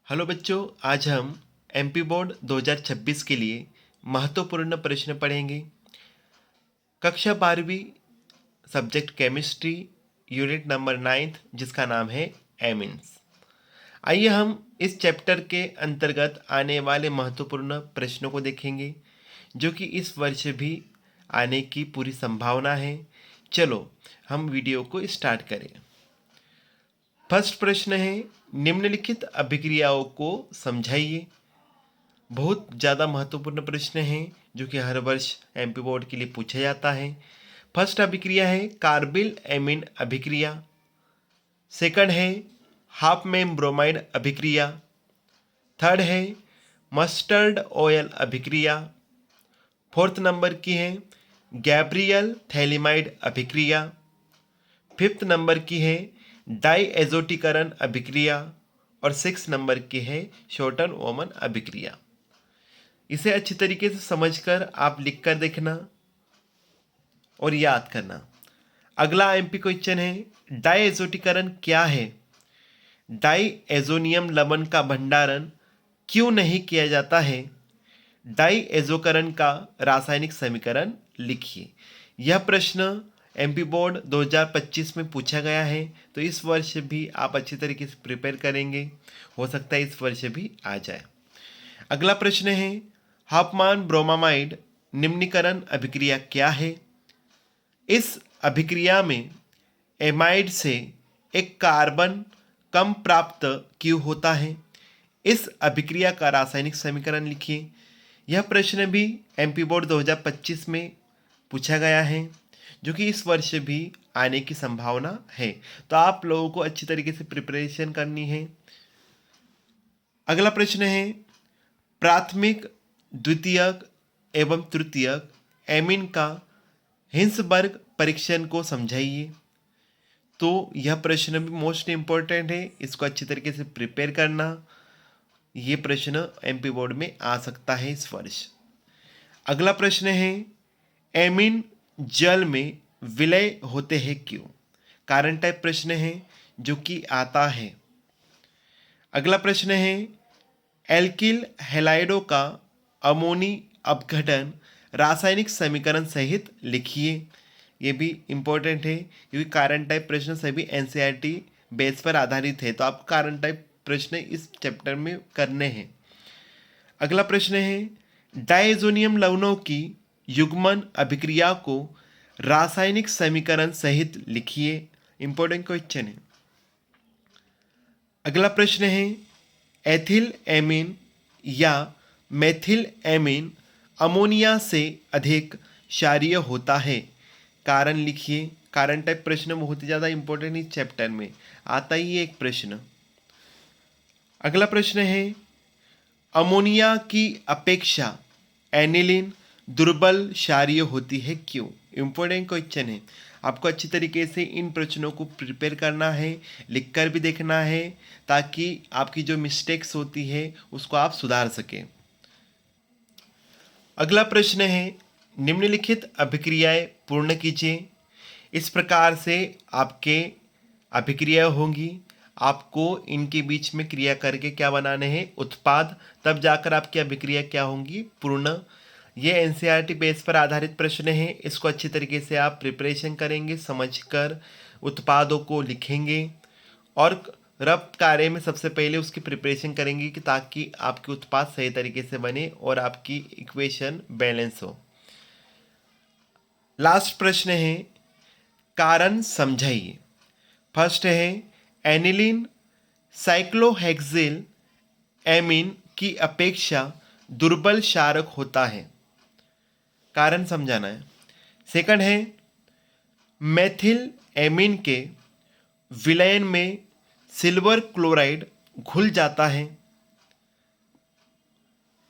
Hello बच्चों, आज हम एमपी बोर्ड 2026 के लिए महत्वपूर्ण प्रश्न पढ़ेंगे। कक्षा 12वीं सब्जेक्ट केमिस्ट्री, यूनिट नंबर 9 जिसका नाम है एमिन्स। आइए हम इस चैप्टर के अंतर्गत आने वाले महत्वपूर्ण प्रश्नों को देखेंगे जो कि इस वर्ष भी आने की पूरी संभावना है। चलो हम वीडियो को स्टार्ट करें। फर्स्ट प्रश्न है, निम्नलिखित अभिक्रियाओं को समझाइए। बहुत ज़्यादा महत्वपूर्ण प्रश्न है जो कि हर वर्ष एमपी बोर्ड के लिए पूछा जाता है। फर्स्ट अभिक्रिया है कार्बिल एमीन अभिक्रिया। सेकंड है हाफ मेम ब्रोमाइड अभिक्रिया। थर्ड है मस्टर्ड ऑयल अभिक्रिया। फोर्थ नंबर की है गैब्रियल थैलिमाइड अभिक्रिया। फिफ्थ नंबर की है डाईएजोटीकरण अभिक्रिया। और सिक्स नंबर की है शॉर्टन ओमन अभिक्रिया। इसे अच्छी तरीके से समझकर आप लिखकर देखना और याद करना। अगला एमपी क्वेश्चन है, डाईएजोटीकरण क्या है? डाईएजोनियम लवण का भंडारण क्यों नहीं किया जाता है? डाईएजोकरण का रासायनिक समीकरण लिखिए। यह प्रश्न एमपी बोर्ड 2025 में पूछा गया है, तो इस वर्ष भी आप अच्छी तरीके से प्रिपेयर करेंगे, हो सकता है इस वर्ष भी आ जाए। अगला प्रश्न है, हाफमान ब्रोमामाइड निम्नीकरण अभिक्रिया क्या है? इस अभिक्रिया में एमाइड से एक कार्बन कम प्राप्त क्यों होता है? इस अभिक्रिया का रासायनिक समीकरण लिखिए। यह प्रश्न भी एमपी बोर्ड 2025 में पूछा गया है जो कि इस वर्ष भी आने की संभावना है, तो आप लोगों को अच्छी तरीके से प्रिपरेशन करनी है। अगला प्रश्न है, प्राथमिक, द्वितीयक एवं तृतीयक एमीन का हिंसबर्ग परीक्षण को समझाइए। तो यह प्रश्न भी मोस्ट इम्पोर्टेंट है, इसको अच्छी तरीके से प्रिपेयर करना। ये प्रश्न एमपी बोर्ड में आ सकता है इस वर्ष। अगला प्रश्न है, एमीन जल में विलय होते हैं क्यों? कारण टाइप प्रश्न है जो कि आता है। अगला प्रश्न है, एल्किल हैलाइडों का अमोनी अपघटन रासायनिक समीकरण सहित लिखिए। ये भी इम्पोर्टेंट है क्योंकि कारण टाइप प्रश्न सभी एनसीईआरटी बेस पर आधारित है, तो आपको कारण टाइप प्रश्न इस चैप्टर में करने हैं। अगला प्रश्न है, डायजोनियम लवणों की युग्मन अभिक्रिया को रासायनिक समीकरण सहित लिखिए। इंपॉर्टेंट क्वेश्चन है। अगला प्रश्न है, एथिल एमीन या मेथिल एमीन अमोनिया से अधिक क्षारीय होता है। कारण लिखिए। कारण टाइप प्रश्न बहुत ही ज़्यादा इंपॉर्टेंट इस चैप्टर में आता ही एक प्रश्न। अगला प्रश्न है, अमोनिया की अपेक्षा एनिलीन दुर्बल क्षारीय होती है क्यों? इंपॉर्टेंट क्वेश्चन है, आपको अच्छी तरीके से इन प्रश्नों को प्रिपेयर करना है, लिखकर भी देखना है ताकि आपकी जो मिस्टेक्स होती है उसको आप सुधार सकें। अगला प्रश्न है, निम्नलिखित अभिक्रियाएं पूर्ण कीजिए। इस प्रकार से आपके अभिक्रिया होंगी, आपको इनके बीच में क्रिया करके क्या बनाने हैं? उत्पाद, तब जाकर आपकी अभिक्रिया क्या होंगी? पूर्ण। ये एनसीईआरटी बेस पर आधारित प्रश्न है, इसको अच्छी तरीके से आप प्रिपरेशन करेंगे, समझकर उत्पादों को लिखेंगे और रफ कार्य में सबसे पहले उसकी प्रिपरेशन करेंगे कि ताकि आपके उत्पाद सही तरीके से बने और आपकी इक्वेशन बैलेंस हो। लास्ट प्रश्न है, कारण समझाइए। फर्स्ट है, एनिलीन साइक्लोहेक्सिल एमीन की अपेक्षा दुर्बल क्षारक होता है। कारण समझाना है। सेकंड है, मेथिल एमीन के विलयन में सिल्वर क्लोराइड घुल जाता है।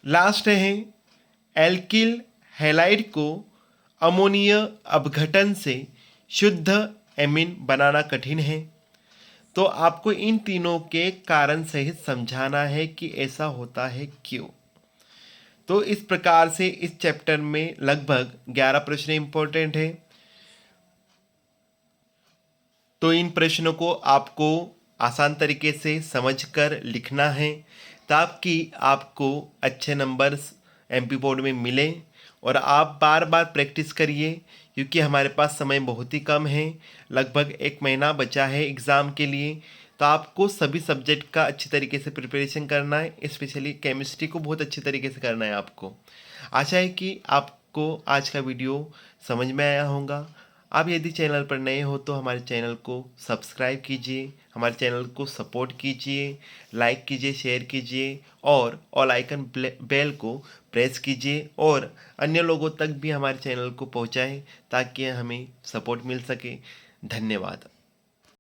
लास्ट है, एल्किल हैलाइड को अमोनिया अपघटन से शुद्ध एमीन बनाना कठिन है। तो आपको इन तीनों के कारण सहित समझाना है कि ऐसा होता है क्यों। तो इस प्रकार से इस चैप्टर में लगभग 11 प्रश्न इंपॉर्टेंट है। तो इन प्रश्नों को आपको आसान तरीके से समझकर लिखना है ताकि आपको अच्छे नंबर्स एमपी बोर्ड में मिले। और आप बार बार प्रैक्टिस करिए क्योंकि हमारे पास समय बहुत ही कम है, लगभग 1 महीना बचा है एग्ज़ाम के लिए। तो आपको सभी सब्जेक्ट का अच्छी तरीके से प्रिपरेशन करना है, स्पेशली केमिस्ट्री को बहुत अच्छे तरीके से करना है आपको। आशा है कि आपको आज का वीडियो समझ में आया होगा। आप यदि चैनल पर नए हो तो हमारे चैनल को सब्सक्राइब कीजिए, हमारे चैनल को सपोर्ट कीजिए, लाइक कीजिए, शेयर कीजिए और ऑल आइकन बेल को प्रेस कीजिए और अन्य लोगों तक भी हमारे चैनल को पहुंचाएं ताकि हमें सपोर्ट मिल सके। धन्यवाद।